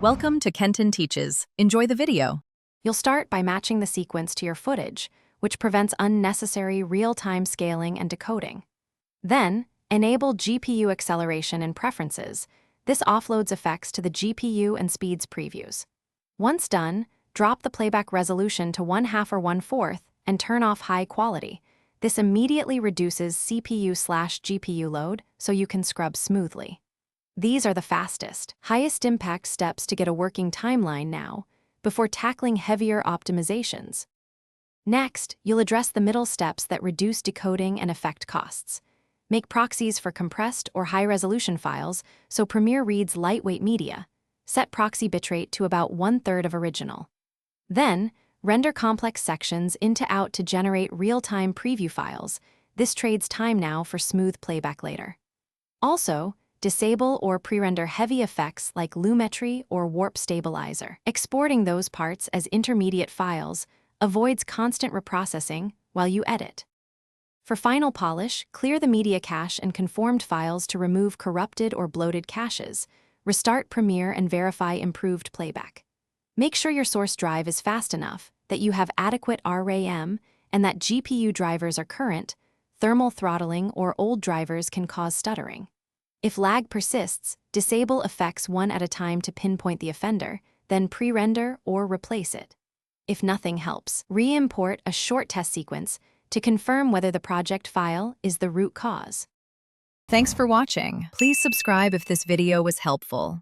Welcome to Kenton Teaches. Enjoy the video. You'll start by matching the sequence to your footage, which prevents unnecessary real-time scaling and decoding. Then, enable GPU acceleration in Preferences. This offloads effects to the GPU and speeds previews. Once done, drop the playback resolution to 1/2 or 1/4 and turn off high quality. This immediately reduces CPU/GPU load so you can scrub smoothly. These are the fastest, highest impact steps to get a working timeline now, before tackling heavier optimizations. Next, you'll address the middle steps that reduce decoding and effect costs. Make proxies for compressed or high-resolution files so Premiere reads lightweight media. Set proxy bitrate to about 1/3 of original. Then, render complex sections into out to generate real-time preview files. This trades time now for smooth playback later. Also, disable or pre-render heavy effects like lumetri or warp stabilizer. Exporting those parts as intermediate files avoids constant reprocessing while you edit. For final polish, clear the media cache and conformed files to remove corrupted or bloated caches. Restart Premiere and verify improved playback. Make sure your source drive is fast enough, that you have adequate RAM, and that GPU drivers are current. Thermal throttling or old drivers can cause stuttering. If lag persists, disable effects one at a time to pinpoint the offender, then pre-render or replace it. If nothing helps, re-import a short test sequence to confirm whether the project file is the root cause. Thanks for watching. Please subscribe if this video was helpful.